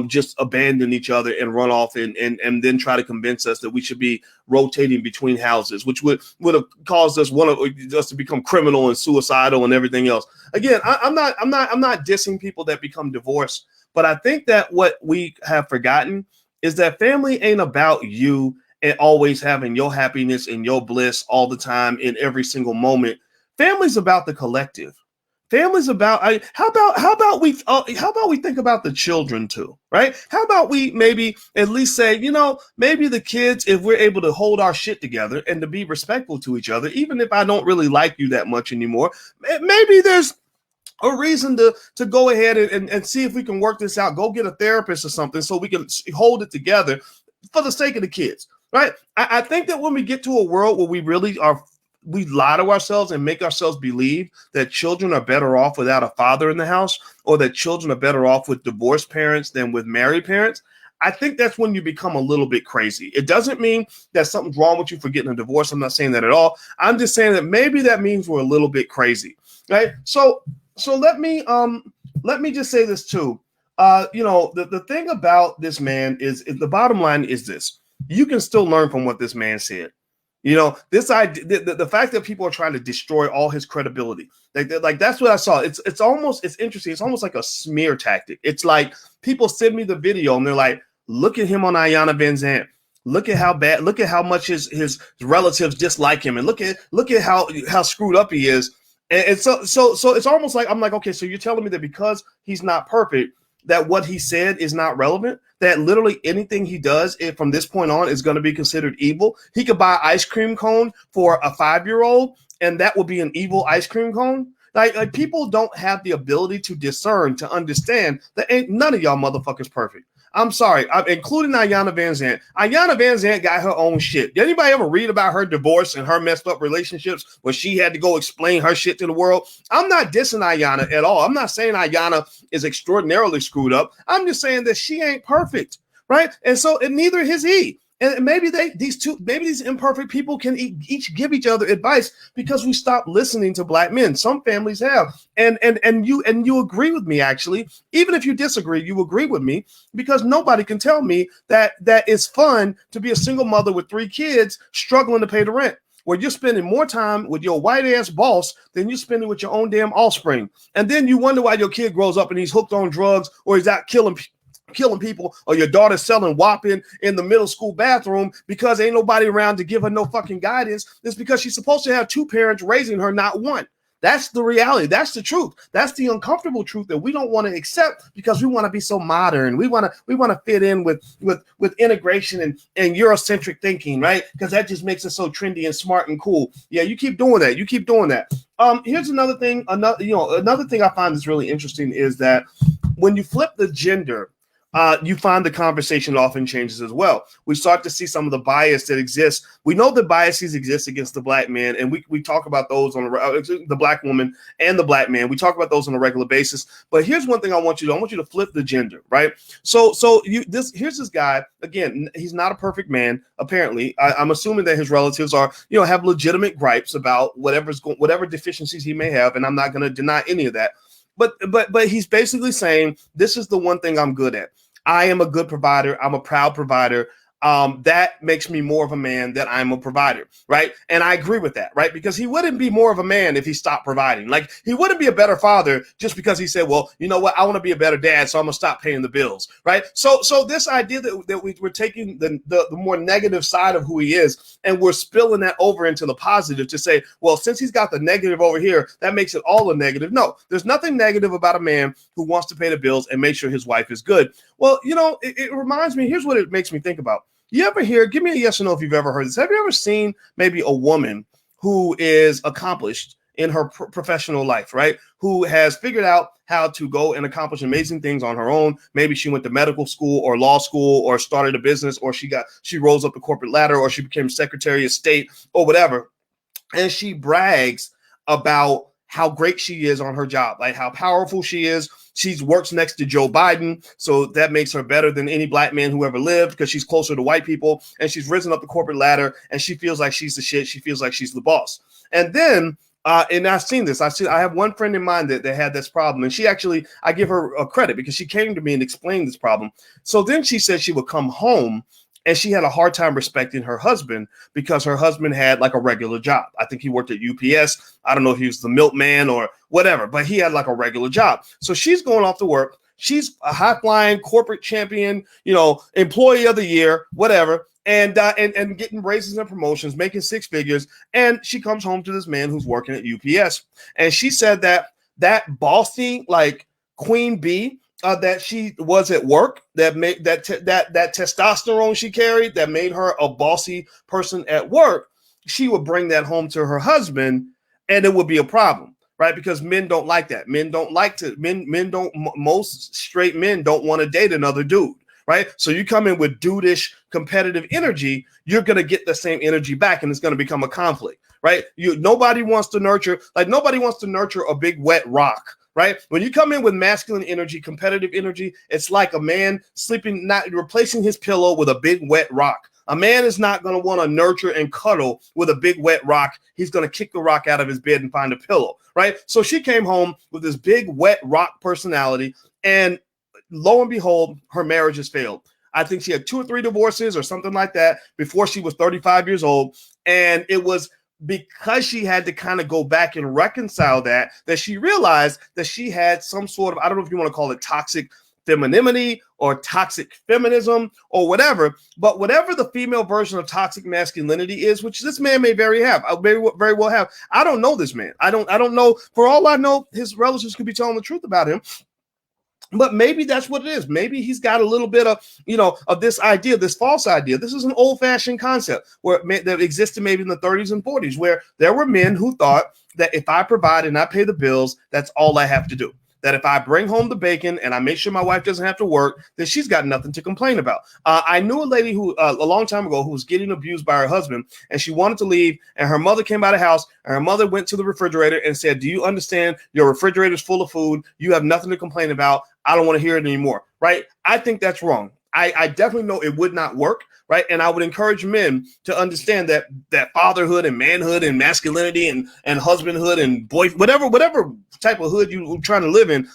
just abandon each other and run off and then try to convince us that we should be rotating between houses, which would have caused us to become criminal and suicidal and everything else. Again, I'm not dissing people that become divorced, but I think that what we have forgotten is that family ain't about you and always having your happiness and your bliss all the time in every single moment. Family's about the collective. Family's about. How about we think about the children too, right? How about we maybe at least say, maybe the kids, if we're able to hold our shit together and to be respectful to each other, even if I don't really like you that much anymore, maybe there's a reason to go ahead and see if we can work this out. Go get a therapist or something so we can hold it together for the sake of the kids, right? I think that when we get to a world where we really we lie to ourselves and make ourselves believe that children are better off without a father in the house, or that children are better off with divorced parents than with married parents, I think that's when you become a little bit crazy. It doesn't mean that something's wrong with you for getting a divorce. I'm not saying that at all. I'm just saying that maybe that means we're a little bit crazy, right? So let me just say this too. The thing about this man is the bottom line is this: you can still learn from what this man said. This idea, the fact that people are trying to destroy all his credibility, like that's what I saw. It's interesting. It's almost like a smear tactic. It's like people send me the video and they're like, look at him on Iyanla Vanzant. Look at how much his relatives dislike him, and look at how screwed up he is. And so it's almost like I'm like, okay, so you're telling me that because he's not perfect, that what he said is not relevant, that literally anything he does from this point on is going to be considered evil. He could buy an ice cream cone for a 5-year-old, and that will be an evil ice cream cone. Like people don't have the ability to discern, to understand that ain't none of y'all motherfuckers perfect. I'm sorry, including Iyanla Vanzant. Iyanla Vanzant got her own shit. Did anybody ever read about her divorce and her messed up relationships where she had to go explain her shit to the world? I'm not dissing Iyanla at all. I'm not saying Iyanla is extraordinarily screwed up. I'm just saying that she ain't perfect, right? And neither is he. And maybe these imperfect people can each give each other advice because we stopped listening to black men. Some families have, and you agree with me, actually. Even if you disagree, you agree with me, because nobody can tell me that it's fun to be a single mother with 3 kids struggling to pay the rent, where you're spending more time with your white ass boss than you're spending with your own damn offspring. And then you wonder why your kid grows up and he's hooked on drugs, or he's out killing people, or your daughter's selling whopping in the middle school bathroom because ain't nobody around to give her no fucking guidance. It's because she's supposed to have 2 parents raising her, not one. That's the reality. That's the truth. That's the uncomfortable truth that we don't want to accept because we want to be so modern. We want to fit in with integration and Eurocentric thinking, right? Because that just makes us so trendy and smart and cool. Yeah, you keep doing that. You keep doing that. Here's another thing. Another thing I find that's really interesting is that when you flip the gender, you find the conversation often changes as well. We start to see some of the bias that exists. We know that biases exist against the black man, and we talk about those on the black woman and the black man. We talk about those on a regular basis. But here's one thing I want you to flip the gender, right? So here's this guy. Again, he's not a perfect man. Apparently, I'm assuming that his relatives have legitimate gripes about whatever deficiencies he may have, and I'm not going to deny any of that. But he's basically saying, this is the one thing I'm good at. I am a good provider. I'm a proud provider. That makes me more of a man that I'm a provider, right? And I agree with that, right? Because he wouldn't be more of a man if he stopped providing. Like, he wouldn't be a better father just because he said, well, you know what? I want to be a better dad, so I'm going to stop paying the bills, right? So this idea that we're taking the more negative side of who he is, and we're spilling that over into the positive to say, well, since he's got the negative over here, that makes it all a negative. No, there's nothing negative about a man who wants to pay the bills and make sure his wife is good. Well, it reminds me, here's what it makes me think about. You ever hear, give me a yes or no if you've ever heard this. Have you ever seen maybe a woman who is accomplished in her professional life, right? Who has figured out how to go and accomplish amazing things on her own. Maybe she went to medical school or law school or started a business, or she rose up the corporate ladder, or she became Secretary of State or whatever. And she brags about how great she is on her job, like how powerful she is. She works next to Joe Biden, so that makes her better than any black man who ever lived because she's closer to white people, and she's risen up the corporate ladder, and she feels like she's the shit. She feels like she's the boss. And then, and I've seen this. I have one friend in mind that had this problem, and I give her a credit because she came to me and explained this problem. So then she said she would come home, and she had a hard time respecting her husband because her husband had like a regular job. I think he worked at UPS. I don't know if he was the milkman or whatever, but he had like a regular job. So she's going off to work. She's a high-flying corporate champion, employee of the year, whatever, and getting raises and promotions, making 6 figures. And she comes home to this man who's working at UPS. And she said that that bossy, like queen bee that she was at work, that made that testosterone she carried that made her a bossy person at work, she would bring that home to her husband, and it would be a problem, right? Because men don't like that. Men don't like to, most straight men don't want to date another dude, right? So you come in with dudeish competitive energy, you're going to get the same energy back, and it's going to become a conflict, right? Nobody wants to nurture a big wet rock, right? When you come in with masculine energy, competitive energy, it's like a man sleeping, not replacing his pillow with a big wet rock. A man is not going to want to nurture and cuddle with a big wet rock. He's going to kick the rock out of his bed and find a pillow, right? So she came home with this big wet rock personality, and lo and behold, her marriage has failed. I think she had 2 or 3 divorces or something like that before she was 35 years old. And it was because she had to kind of go back and reconcile that she realized that she had some sort of, I don't know if you want to call it toxic femininity or toxic feminism or whatever, but whatever the female version of toxic masculinity is, which this man may very well have. I don't know this man. I don't know. For all I know, his relatives could be telling the truth about him. But maybe that's what it is. Maybe he's got a little bit of, of this idea, this false idea. This is an old-fashioned concept that existed maybe in the 30s and 40s, where there were men who thought that if I provide and I pay the bills, that's all I have to do. That if I bring home the bacon and I make sure my wife doesn't have to work, then she's got nothing to complain about. I knew a lady who a long time ago who was getting abused by her husband, and she wanted to leave, and her mother came by the house, and her mother went to the refrigerator and said, "Do you understand your refrigerator is full of food? You have nothing to complain about. I don't want to hear it anymore." Right? I think that's wrong. I definitely know it would not work. Right. And I would encourage men to understand that fatherhood and manhood and masculinity and husbandhood and boy, whatever type of hood you're trying to live in,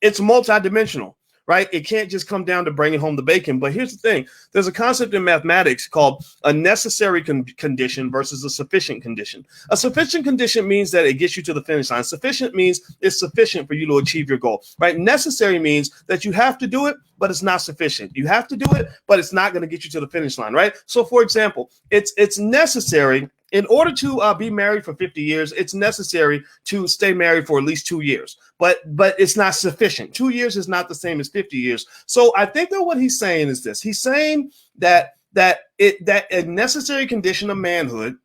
it's multidimensional. Right. It can't just come down to bringing home the bacon. But here's the thing. There's a concept in mathematics called a necessary condition versus a sufficient condition. A sufficient condition means that it gets you to the finish line. Sufficient means it's sufficient for you to achieve your goal. Right. Necessary means that you have to do it, but it's not sufficient. You have to do it, but it's not going to get you to the finish line. Right. So, for example, it's necessary. In order to be married for 50 years, it's necessary to stay married for at least 2 years. But it's not sufficient. 2 years is not the same as 50 years. So I think that what he's saying is this. He's saying that a necessary condition of manhood,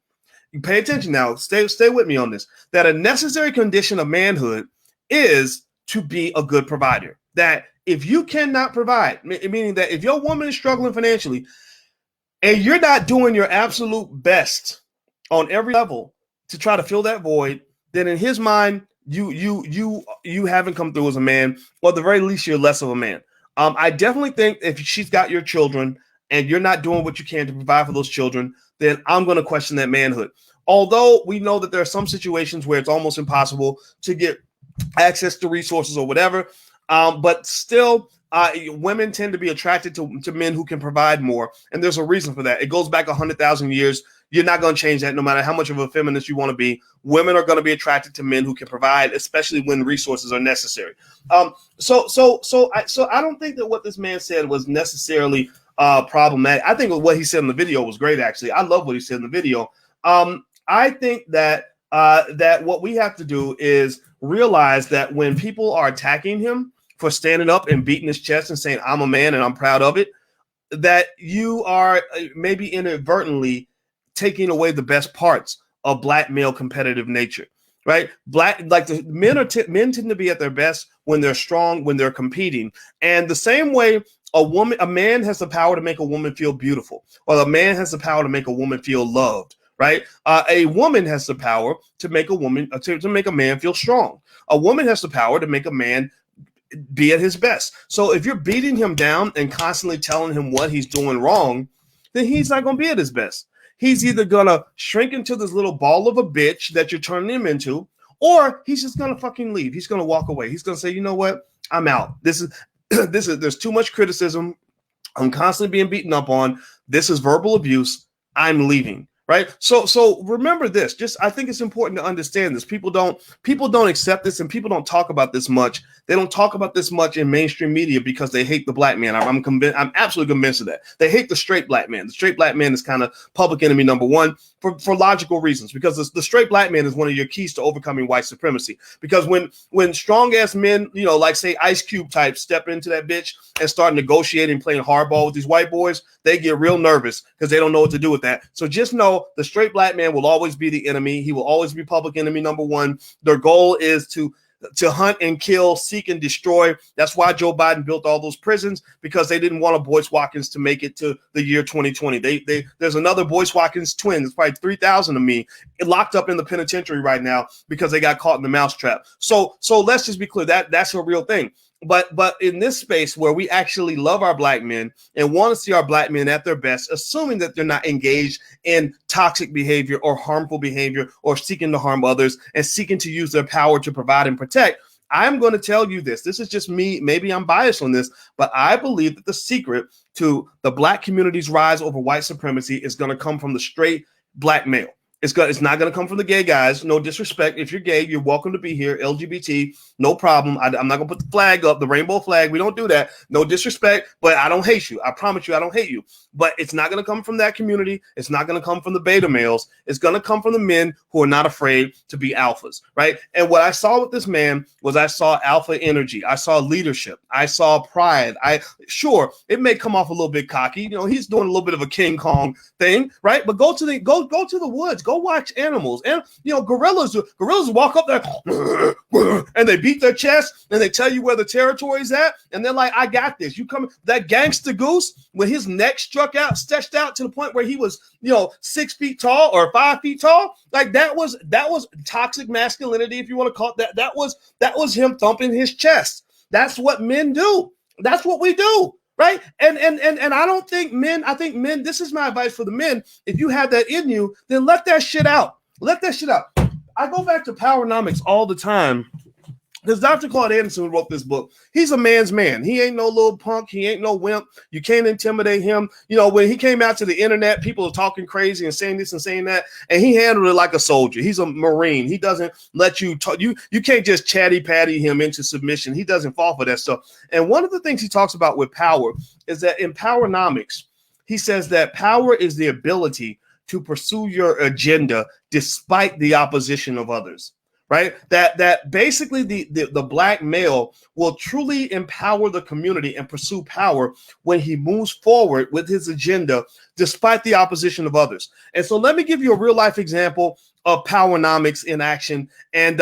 you pay attention now, stay with me on this, that a necessary condition of manhood is to be a good provider. That if you cannot provide, meaning that if your woman is struggling financially and you're not doing your absolute best on every level to try to fill that void, then in his mind, you haven't come through as a man, or at the very least, you're less of a man. I definitely think if she's got your children and you're not doing what you can to provide for those children, then I'm going to question that manhood. Although we know that there are some situations where it's almost impossible to get access to resources or whatever, but still, women tend to be attracted to men who can provide more, and there's a reason for that. It goes back 100,000 years. You're not going to change that no matter how much of a feminist you want to be. Women are going to be attracted to men who can provide, especially when resources are necessary. So I don't think that what this man said was necessarily problematic. I think what he said in the video was great, actually. I love what he said in the video. I think that what we have to do is realize that when people are attacking him for standing up and beating his chest and saying, "I'm a man and I'm proud of it," that you are maybe inadvertently taking away the best parts of black male competitive nature, right? Men tend to be at their best when they're strong, when they're competing. And the same way a man has the power to make a woman feel beautiful, or a man has the power to make a woman feel loved, right? A woman has the power to make to make a man feel strong. A woman has the power to make a man be at his best. So if you're beating him down and constantly telling him what he's doing wrong, then he's not going to be at his best. He's either going to shrink into this little ball of a bitch that you're turning him into, or he's just going to fucking leave. He's going to walk away. He's going to say, "You know what? I'm out. There's too much criticism. I'm constantly being beaten up on. This is verbal abuse. I'm leaving." Right. So remember this. I think it's important to understand this. People don't accept this, and people don't talk about this much. They don't talk about this much in mainstream media because they hate the black man. I'm convinced. I'm absolutely convinced of that. They hate the straight black man. The straight black man is kind of public enemy number one for logical reasons, because the straight black man is one of your keys to overcoming white supremacy. Because when strong ass men, like say Ice Cube types, step into that bitch and start negotiating, playing hardball with these white boys, they get real nervous because they don't know what to do with that. So just know the straight black man will always be the enemy. He will always be public enemy number one. Their goal is to hunt and kill, seek and destroy. That's why Joe Biden built all those prisons, because they didn't want a Boyce Watkins to make it to the year 2020. There's another Boyce Watkins twin. There's probably 3,000 of me locked up in the penitentiary right now because they got caught in the mousetrap. So let's just be clear, that's a real thing. But in this space where we actually love our black men and want to see our black men at their best, assuming that they're not engaged in toxic behavior or harmful behavior or seeking to harm others and seeking to use their power to provide and protect, I'm going to tell you this. This is just me. Maybe I'm biased on this, but I believe that the secret to the black community's rise over white supremacy is going to come from the straight black male. It's not going to come from the gay guys. No disrespect. If you're gay, you're welcome to be here. LGBT, no problem. I'm not going to put the flag up, the rainbow flag. We don't do that. No disrespect, but I don't hate you. I promise you I don't hate you. But it's not going to come from that community. It's not going to come from the beta males. It's going to come from the men who are not afraid to be alphas, right? And what I saw with this man was I saw alpha energy. I saw leadership. I saw pride. Sure, it may come off a little bit cocky. He's doing a little bit of a King Kong thing, right? But go to the woods. Go watch animals. And gorillas walk up there and they beat their chest and they tell you where the territory's at, and they're like, I got this. You come. That gangster goose, when his neck stretched out to the point where he was 6 feet tall or 5 feet tall, like that was toxic masculinity, if you want to call it that. That was him thumping his chest. That's what men do. That's what we do. Right. And I don't think men, I think men, this is my advice for the men. If you have that in you, then let that shit out. Let that shit out. I go back to Powernomics all the time. Because Dr. Claude Anderson, who wrote this book, he's a man's man. He ain't no little punk. He ain't no wimp. You can't intimidate him. When he came out to the internet, people are talking crazy and saying this and saying that, and he handled it like a soldier. He's a Marine. He doesn't let you talk. You can't just chatty patty him into submission. He doesn't fall for that stuff. And one of the things he talks about with power is that in Powernomics, he says that power is the ability to pursue your agenda despite the opposition of others. Right, that basically the black male will truly empower the community and pursue power when he moves forward with his agenda despite the opposition of others. And so let me give you a real life example of Powernomics in action and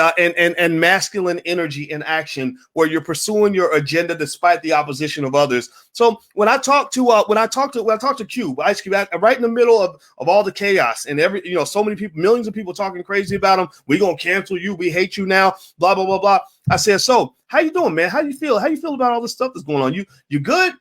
masculine energy in action, where you're pursuing your agenda despite the opposition of others. So when I talk to Cube, Ice Cube, right in the middle of all the chaos and so many people, millions of people talking crazy about him, we gonna cancel you, we hate you now, blah blah blah blah. I said, so how you doing, man? How you feel? How you feel about all this stuff that's going on? You good?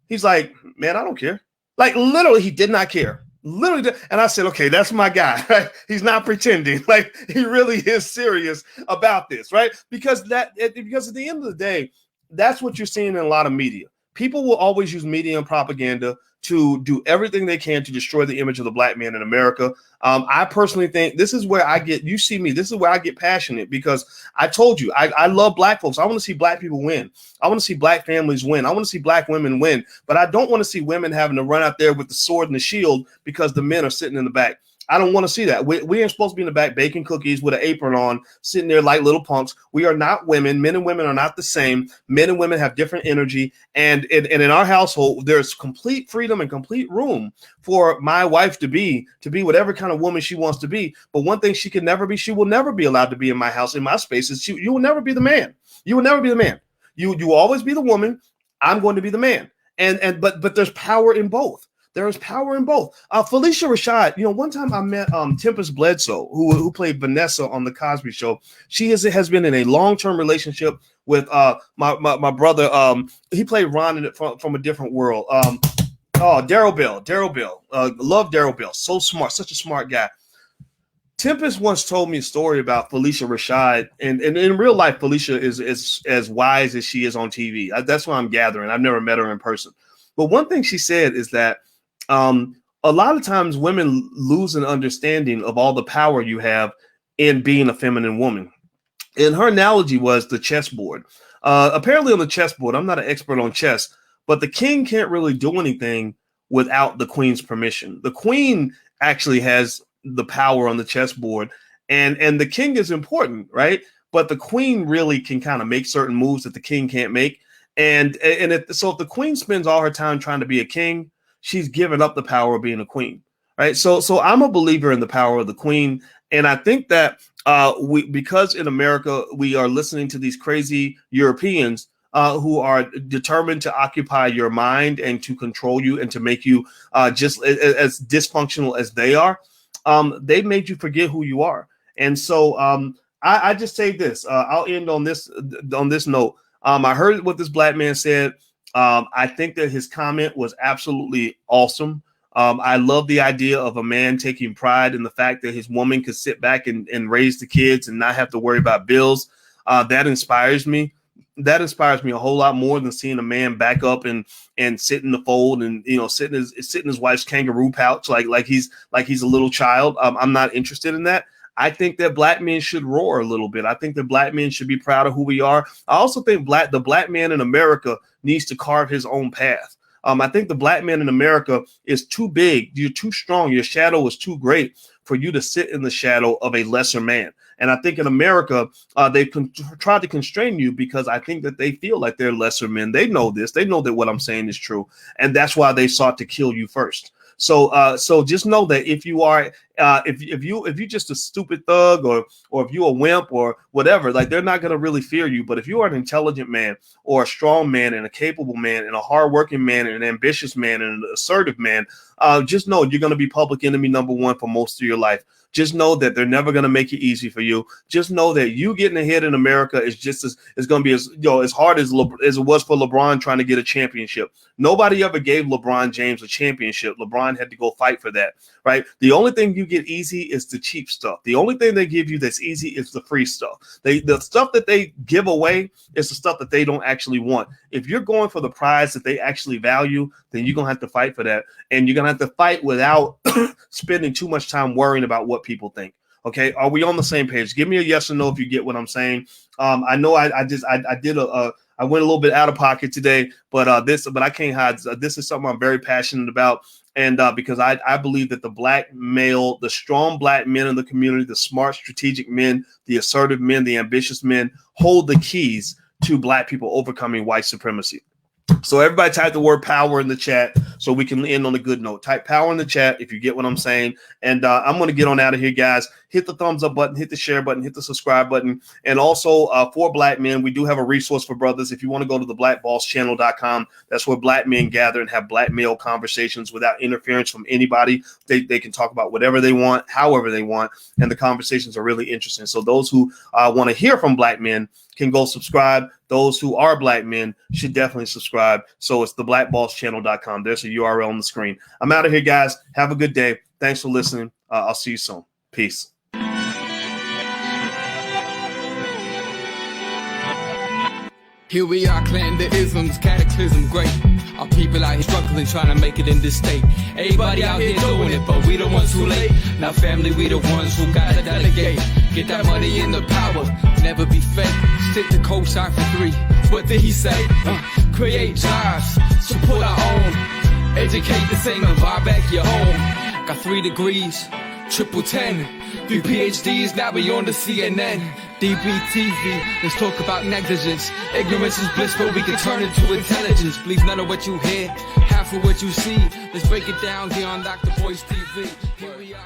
He's like, man, I don't care. Like literally, he did not care. Literally, and I said, okay, that's my guy, right? He's not pretending. Like he really is serious about this, right? Because at the end of the day, that's what you're seeing in a lot of media. People will always use media and propaganda to do everything they can to destroy the image of the black man in America. I personally think this is where this is where I get passionate, because I told you, I love black folks. I want to see black people win. I want to see black families win. I want to see black women win, but I don't want to see women having to run out there with the sword and the shield because the men are sitting in the back. I don't want to see that. We ain't supposed to be in the back baking cookies with an apron on, sitting there like little punks. We are not women. Men and women are not the same. Men and women have different energy. And in our household, there's complete freedom and complete room for my wife to be whatever kind of woman she wants to be. But one thing she will never be allowed to be in my house, in my spaces. You will never be the man. You will never be the man. You will always be the woman. I'm going to be the man. But there's power in both. There is power in both. Felicia Rashad, one time I met Tempest Bledsoe, who played Vanessa on The Cosby Show. She has been in a long-term relationship with my brother. He played Ron in it from a different world. Daryl Bell. Love Daryl Bell. So smart, such a smart guy. Tempest once told me a story about Felicia Rashad, and in real life, Felicia is as wise as she is on TV. That's what I'm gathering. I've never met her in person. But one thing she said is that a lot of times women lose an understanding of all the power you have in being a feminine woman. And her analogy was the chessboard. Apparently on the chessboard, I'm not an expert on chess, but the king can't really do anything without the queen's permission. The queen actually has the power on the chessboard, and the king is important, right? But the queen really can kind of make certain moves that the king can't make. So if the queen spends all her time trying to be a king, she's given up the power of being a queen, right? So I'm a believer in the power of the queen, and I think that because in America we are listening to these crazy Europeans who are determined to occupy your mind and to control you and to make you just as dysfunctional as they are, they made you forget who you are. And so I just say this. I'll end on this note. I heard what this black man said. I think that his comment was absolutely awesome. I love the idea of a man taking pride in the fact that his woman could sit back and raise the kids and not have to worry about bills. That inspires me. That inspires me a whole lot more than seeing a man back up and sit in the fold and, you know, sit in his wife's kangaroo pouch like he's a little child. I'm not interested in that. I think that black men should roar a little bit. I think that black men should be proud of who we are. I also think the black man in America needs to carve his own path. I think the black man in America is too big. You're too strong. Your shadow is too great for you to sit in the shadow of a lesser man. And I think in America, they've tried to constrain you because I think that they feel like they're lesser men. They know this. They know that what I'm saying is true. And that's why they sought to kill you first. So just know that if you are, if you're just a stupid thug or if you're a wimp or whatever, like they're not going to really fear you. But if you are an intelligent man or a strong man and a capable man and a hardworking man and an ambitious man and an assertive man, just know you're going to be public enemy number one for most of your life. Just know that they're never going to make it easy for you. Just know that you getting ahead in America is just as going to be as hard as it was for LeBron trying to get a championship. Nobody ever gave LeBron James a championship. LeBron had to go fight for that, right? The only thing you get easy is the cheap stuff. The only thing they give you that's easy is the free stuff. The stuff that they give away is the stuff that they don't actually want. If you're going for the prize that they actually value, then you're going to have to fight for that. And you're going to have to fight without spending too much time worrying about what people think. Okay. Are we on the same page? Give me a yes or no if you get what I'm saying. I know I went a little bit out of pocket today, but I can't hide. This is something I'm very passionate about. And because I believe that the black male, the strong black men in the community, the smart, strategic men, the assertive men, the ambitious men hold the keys to black people overcoming white supremacy. So everybody type the word power in the chat so we can end on a good note. Type power in the chat if you get what I'm saying. And I'm going to get on out of here, guys. Hit the thumbs up button, hit the share button, hit the subscribe button. And also for black men, we do have a resource for brothers. If you want to go to the blackbosschannel.com, that's where black men gather and have black male conversations without interference from anybody. They can talk about whatever they want, however they want. And the conversations are really interesting. So those who want to hear from black men can go subscribe. Those who are black men should definitely subscribe. So it's the blackbosschannel.com. There's a URL on the screen. I'm out of here, guys. Have a good day. Thanks for listening. I'll see you soon. Peace. Here we are, clan the isms, cataclysm, great. Our people out here struggling, trying to make it in this state. Everybody out here doing it, but we the ones who late. Now family, we the ones who gotta delegate. Get that money in the power, never be fake. Stick to co-sign for 3. What did he say? Create jobs, support our own. Educate the same and buy back your home. Got 3 degrees, triple 10. 3 PhDs, now we on the CNN. DBTV, let's talk about negligence. Ignorance is bliss, but we can turn it to intelligence. Believe none of what you hear, half of what you see. Let's break it down here on Dr Boyce TV. Here we are.